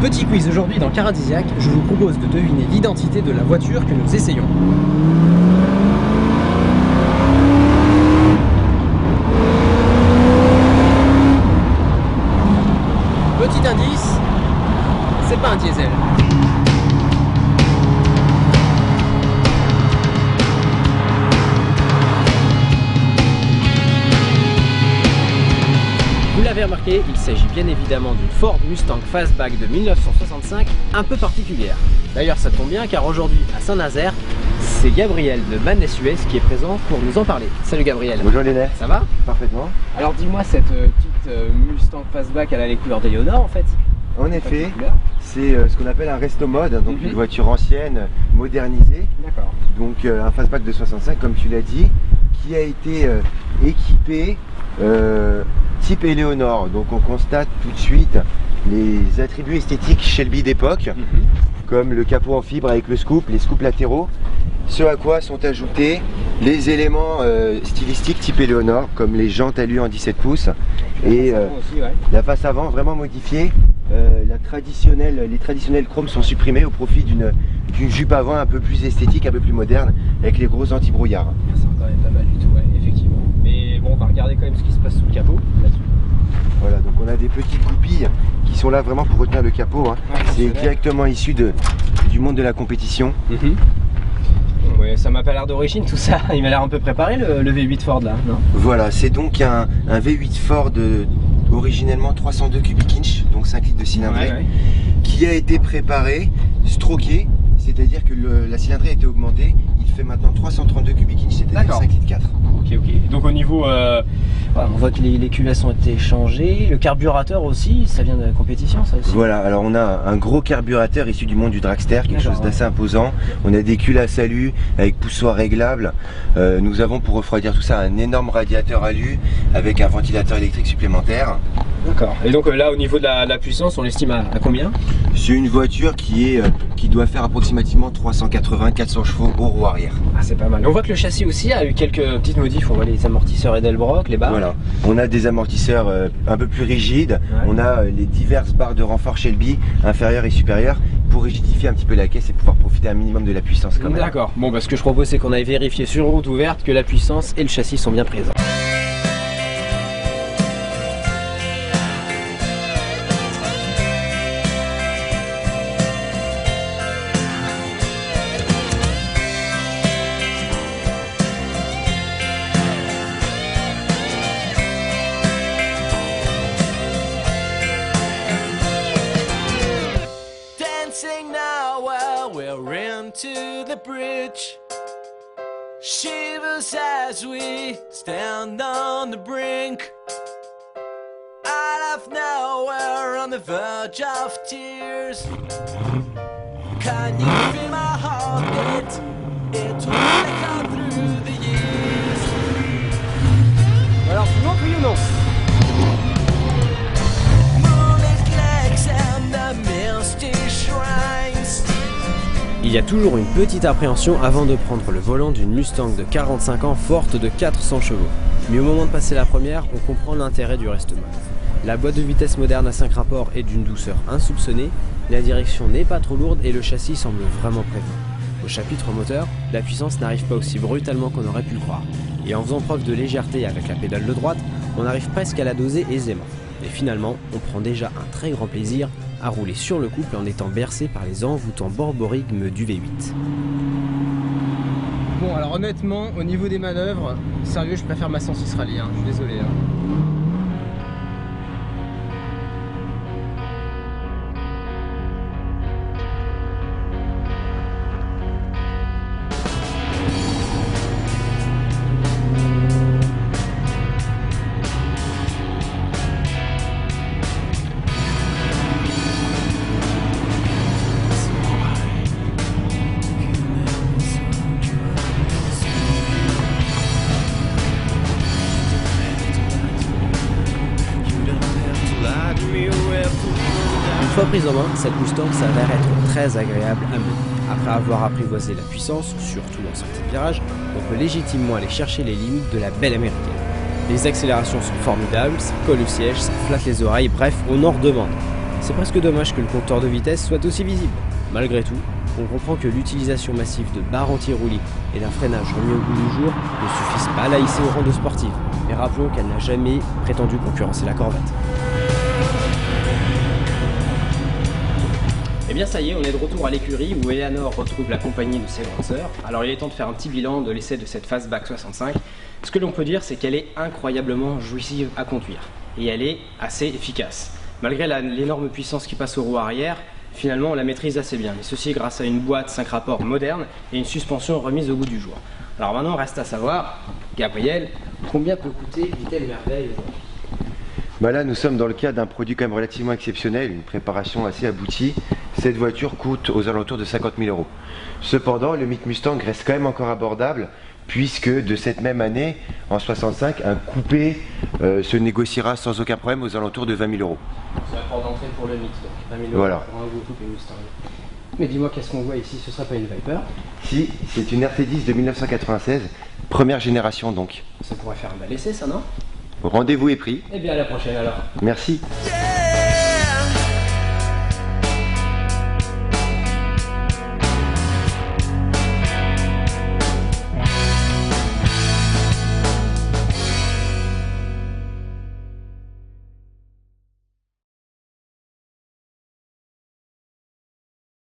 Petit quiz aujourd'hui dans Caradisiac, je vous propose de deviner l'identité de la voiture que nous essayons. Petit indice, c'est pas un diesel. Vous l'avez remarqué, il s'agit bien évidemment d'une Ford Mustang Fastback de 1965 un peu particulière. D'ailleurs ça tombe bien car aujourd'hui à Saint-Nazaire, c'est Gabriel de Manès US qui est présent pour nous en parler. Salut Gabriel. Bonjour Lénère. Ça va? Parfaitement. Alors dis-moi, cette petite Mustang Fastback, elle a les couleurs d'Eleonore en fait? En effet, c'est ce qu'on appelle un resto mode, donc une voiture ancienne, modernisée. D'accord. Donc un fastback de 65 comme tu l'as dit, qui a été équipé type Eleonore. Donc on constate tout de suite les attributs esthétiques Shelby d'époque, comme le capot en fibre avec le scoop, les scoops latéraux. Ce à quoi sont ajoutés les éléments stylistiques type Eleonore, comme les jantes alu en 17 pouces et la face avant vraiment modifiée. Les traditionnels chromes sont supprimés au profit d'une jupe avant un peu plus esthétique, un peu plus moderne, avec les gros anti-brouillard. C'est quand même pas mal du tout, ouais, effectivement. Mais bon, on va regarder quand même ce qui se passe sous le capot là-dessus. Voilà, donc on a des petites goupilles qui sont là vraiment pour retenir le capot. Hein. Ouais, c'est directement issu du monde de la compétition. Ouais, ça m'a pas l'air d'origine tout ça. Il m'a l'air un peu préparé le V8 Ford là, non? Voilà, c'est donc un V8 Ford originellement 302 cubic inch, donc 5 litres de cylindrée, qui a été préparé, stroqué, c'est-à-dire que la cylindrée a été augmentée. Il fait maintenant 332 cubic inch, c'est-à-dire 5 litres 4. Ok. Donc au niveau, on voit que les culasses ont été changées, le carburateur aussi, ça vient de la compétition ça aussi? Voilà, alors on a un gros carburateur issu du monde du dragster, quelque chose d'assez imposant. On a des culasses alu avec poussoir réglable. Nous avons pour refroidir tout ça un énorme radiateur alu avec un ventilateur électrique supplémentaire. D'accord. Et donc là au niveau de la puissance, on l'estime à combien? C'est une voiture qui doit faire approximativement 380-400 chevaux au roue arrière. Ah, c'est pas mal. On voit que le châssis aussi a eu quelques petites modifs. On voit les amortisseurs Edelbrock, les barres. Voilà. On a des amortisseurs un peu plus rigides. On a les diverses barres de renfort Shelby inférieures et supérieures pour rigidifier un petit peu la caisse et pouvoir profiter un minimum de la puissance quand même. D'accord. Bon, bah, ce que je propose, c'est qu'on aille vérifier sur une route ouverte que la puissance et le châssis sont bien présents. Now while we're into the bridge, shivers as we stand on the brink. Out of nowhere on the verge of tears. Can you feel my heart beat? It will echo through the years. Alors, souvent, oui ou non? Il y a toujours une petite appréhension avant de prendre le volant d'une Mustang de 45 ans forte de 400 chevaux. Mais au moment de passer la première, on comprend l'intérêt du reste mode. La boîte de vitesse moderne à 5 rapports est d'une douceur insoupçonnée, la direction n'est pas trop lourde et le châssis semble vraiment prévenant. Au chapitre moteur, la puissance n'arrive pas aussi brutalement qu'on aurait pu le croire. Et en faisant preuve de légèreté avec la pédale de droite, on arrive presque à la doser aisément. Et finalement, on prend déjà un très grand plaisir à rouler sur le couple en étant bercé par les envoûtants borborigmes du V8. Bon, alors honnêtement, au niveau des manœuvres, sérieux, je préfère ma 106 Rally, hein, je suis désolé. Une fois prise en main, cette Mustang s'avère être très agréable à mener. Après avoir apprivoisé la puissance, surtout en sortie de virage, on peut légitimement aller chercher les limites de la belle américaine. Les accélérations sont formidables, ça colle au siège, ça flatte les oreilles, bref, on en redemande. C'est presque dommage que le compteur de vitesse soit aussi visible. Malgré tout, on comprend que l'utilisation massive de barres anti-roulis et d'un freinage remis au goût du jour ne suffisent pas à la hisser au rang de sportive. Mais rappelons qu'elle n'a jamais prétendu concurrencer la Corvette. Et bien ça y est, on est de retour à l'écurie où Eleanor retrouve la compagnie de ses grandes sœurs. Alors il est temps de faire un petit bilan de l'essai de cette Fastback 65. Ce que l'on peut dire, c'est qu'elle est incroyablement jouissive à conduire. Et elle est assez efficace. Malgré l'énorme puissance qui passe aux roues arrière, finalement on la maîtrise assez bien. Et ceci grâce à une boîte 5 rapports moderne et une suspension remise au goût du jour. Alors maintenant reste à savoir, Gabriel, combien peut coûter une telle merveille aujourd'hui? Bah là, nous sommes dans le cas d'un produit quand même relativement exceptionnel, une préparation assez aboutie. Cette voiture coûte aux alentours de 50 000 €. Cependant, le Meet Mustang reste quand même encore abordable, puisque de cette même année, en 65, un coupé se négociera sans aucun problème aux alentours de 20 000 €. C'est la porte d'entrée pour le Meet, donc 20 000 € voilà. pour un gros coupé Mustang. Mais dis-moi, qu'est-ce qu'on voit ici? Ce serait pas une Viper? Si, c'est une RT10 de 1996, première génération donc. Ça pourrait faire un bel essai, ça, non? Rendez-vous est pris. Et bien à la prochaine alors. Merci. Yeah!